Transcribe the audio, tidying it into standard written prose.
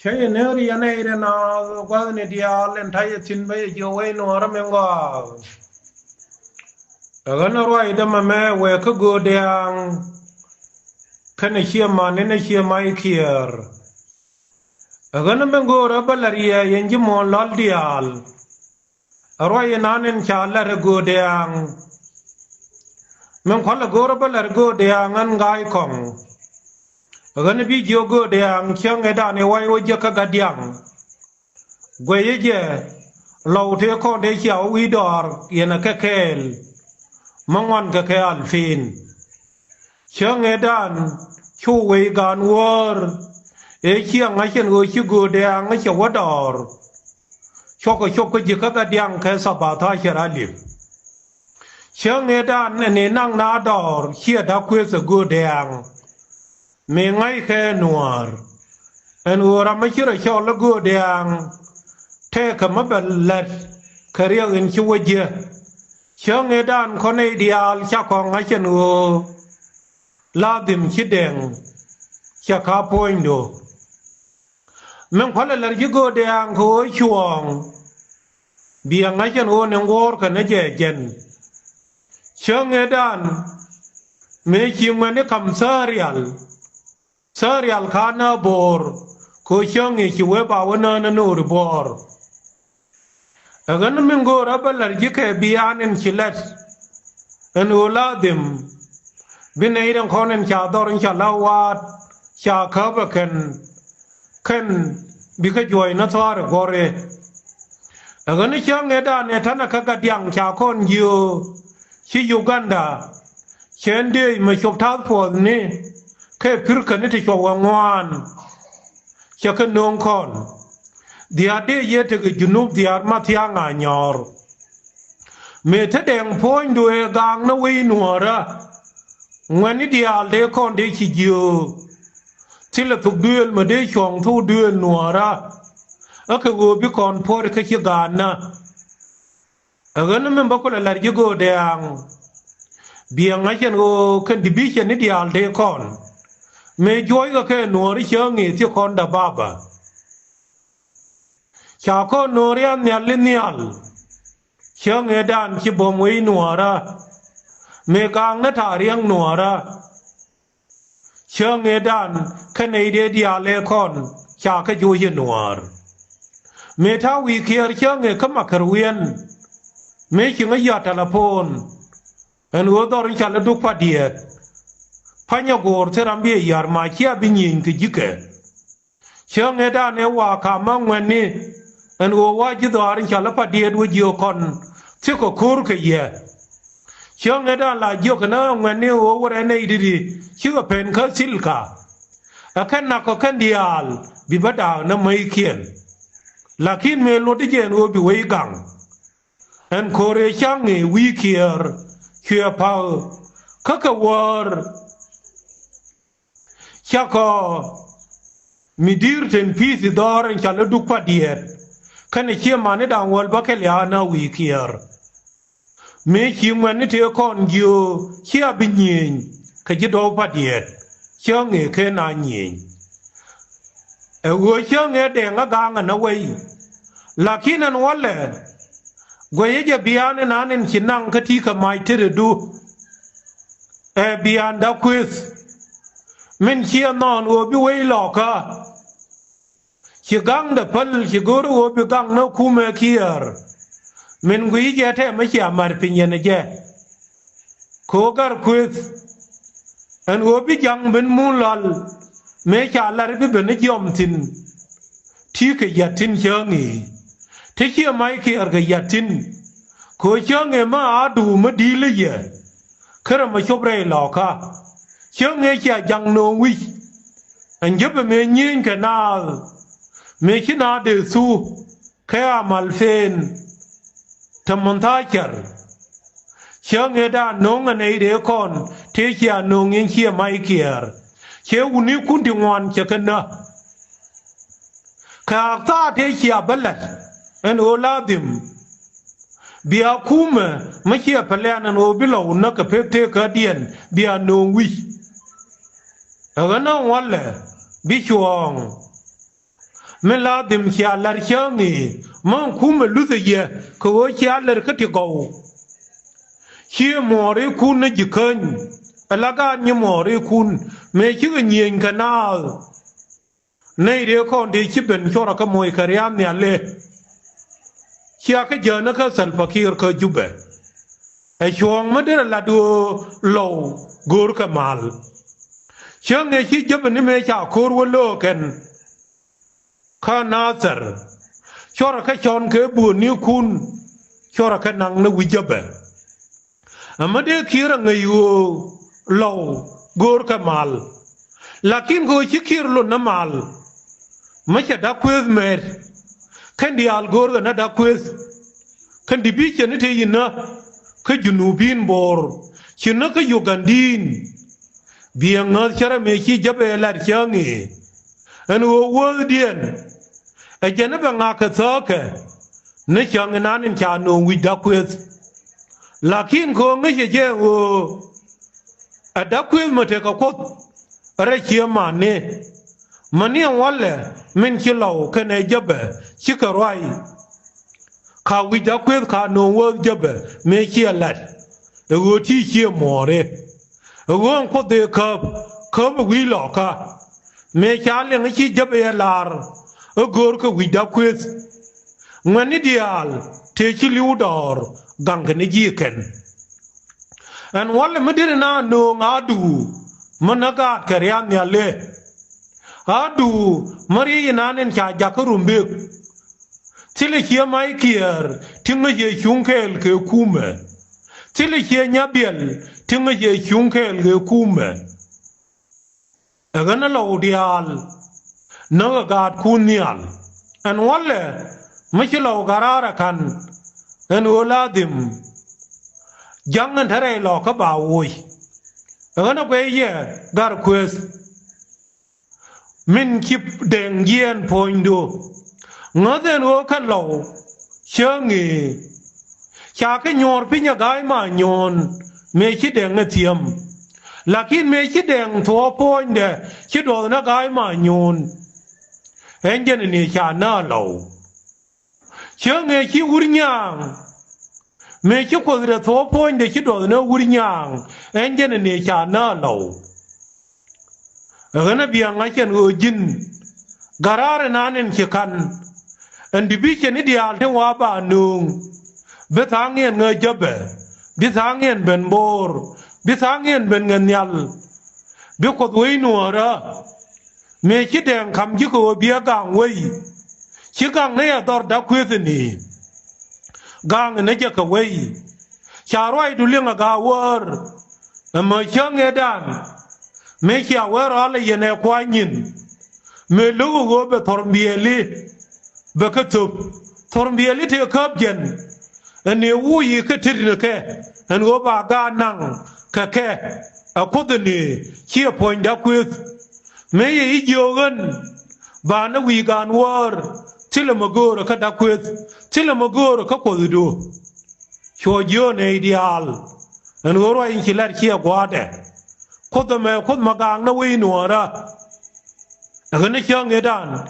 Chaya neri yana ire na gwadne dial entire tin bay jowe no aramengo agana rwa ida mame we ka go deang kana chia mane na chia mai kier agana mengo rabalaria yenji mo lal dial arwa yananen chala re go deang men khol go rabalar go deang an gai kong agana bi jogo deang kyang eda ne wai wo jaka gadiang gweyeje law te ko de chia wi dor yana kekel mangon ka ke alfin kyang edan chu we gan wor e kyang a chen go chu go deang a chawa dor choko jika gadiang ke sabata chirali kyang edan ne nang na dor chia da kwes go deang me ngai ke nuar en ora ma chira chola go deang te ka maballat kariya in chuwaje chang edan khone dial cha ko nga chen o ladim chideng cha ka poindo men khole lar ji go deang ko chuong bia nga chen o ne ngor ka ne je jen chang edan me chi mane kam Serial kana bor ko chongi chiwe ba wana na nur bor agan mingo rabalar jike bianen chilet en uladim binairan konen cha dorin cha lawat cha kabaken ken bika joy na tar gore agan chongi da ne tana kaka diang cha kon yu chi Uganda chende ma chop ta po ni ke pirka ni te chowa ngwan chaka nong kon dia de ye te junub dia ma tia nga nyor me te deng poin du e gang na wi nuora ngani dia de kon de chi jiu tila tu duel ma de chong tu duel nuora aka go bi kon por ka chi gana agan men ba ko la ji go de ang biang a chen go kan di bi chen ni dia de kon me joy ga ke nori changi ti kon da baba cha ko norian nyal changi dan chi bom wi nuara me kang na ta riang nuara changi dan kane de dia le kon cha ka ju ye nuar me ta wi kier changi kama karwien me chi nga ya telefon en wo dor cha la duk pa diet Panya gor terambi yar ma kia binyin ke jike. Chang eda ne wa kama ngweni en wo wa jidarin chala pa diet wo jio kon tiko kur ke ye. Chang eda la jio kana ngweni wo wore ne idiri chiga pen ka silka. Akan na ko kan dial bibada na mai kien. Lakin me lo dijen wo bi wei gang. En kore chang e wi kier kia pao kaka war Chako midir ten pisi dor en chala dukpa diet kane chia mane da wal bakel ya na wi kier me chi mane te kon gyo chia binyin ka ji do pa diet chia nge ke na nyin e wo chia nge de nga ga nga na wei lakinan wale goye je biane nanen chinang ka ti ka mai tere du e bian da quiz Min chia non wo bi wei lo ka chi gang de pal chi gor wo bi gang no kume kier min gui je te ma chia mar pinyen je ko gar quiz en wo bi jang ben mulal me cha lar bi ben jom tin ti ke yatin changi te chia mai kier ga yatin ko changi ma adu ma di le ye kara ma chobre lo ka Chang nghe chia jang no wi an jeb me nyin ka na me kina de su ka mal fen tamonta char chang nghe da no ngane de kon te chia no ngin chia mai kier che uni kun ti ngwan che kana ka ta te chia balat en oladim bia kuma ma chia palanan o bilo na ka pete ka dien bia no wi agana wale bichuong me la dim kia lar changi man kuma luzaye ko kia lar katigo kia more kun jikan alaga ni more kun me kiga nyen kanal nei de kon de kiben chora ka moy karyam ne le kia ka jana ka sal fakir ka jube ai chuang ma de la do lo gor ka mal chang ne ki jab ni me cha kor wo lo ken ka nazar chora ka chon ke bu ni kun chora ka nang na wi jabe amade kira ngayu lo gor ka mal lakin go chikir lo na mal ma cha da kwez mer kan di al gor na da kwez kan di bi chen te yina ka junubin bor china ka yugandin biang ngar chara me chi jabe lar changi an wo dien a jana ba nga ka soke ne chang nan cha no wi da kwez lakin ko ngi je wo a da kwez ma te ka ko ra chi ma ne mani wala min chi law ka ne jabe chi ka roi ka wi da kwez ka no wo jabe me chi lat e wo ti chi more e wo ko de ka wi lo ka me cha le ngi chi jabe lar e gor ka wi da kwez ngani dial te chi liu dor gang ne ji ken an wala medina na no ngadu managa karyam ya le adu mari nanen cha jakarumbe tile kia mai kier tinga ye chunkel ke kume tile kia nyabiel tinga ye chunkel ke kume agana laudial naga gad kunial an wala machilo garara kan an oladim jangan thare lo ka ba woi agana kwe ye gar kwes min kip deng yen poindo ngaden o kan lo changi cha ka nyor pinya gai ma nyon me chi deng na tiam lakin me chi deng tho poinde chi do na gai ma nyon enjen ni cha na lo changi chi urnyang me chi ko re tho poinde chi do na urnyang enjen ni cha na lo agana biang a chen o jin garare nanen chi kan and bi chen ideal te wa ba nung betangien nge jabe betangien ben bor betangien ben nganyal be ko we nuara me chi den kam ji ko bia gang wei chi gang ne dor da kwezini gang ne je ka wei cha roi du lenga ga wor ma chang edan me cha wer ala yene kwanyin me lugo go be torbieli be katub torbieli te kapjen ene wuyi katirne ke en go ba ga nang ka ke akodni chi poinda kwet me ye jogen ba na wi gan war tile magoro ka da kwet tile magoro ka kodu cho jo ne ideal en go ro in kilar chi agwade kodme kod magang na wi nuara agane chang edan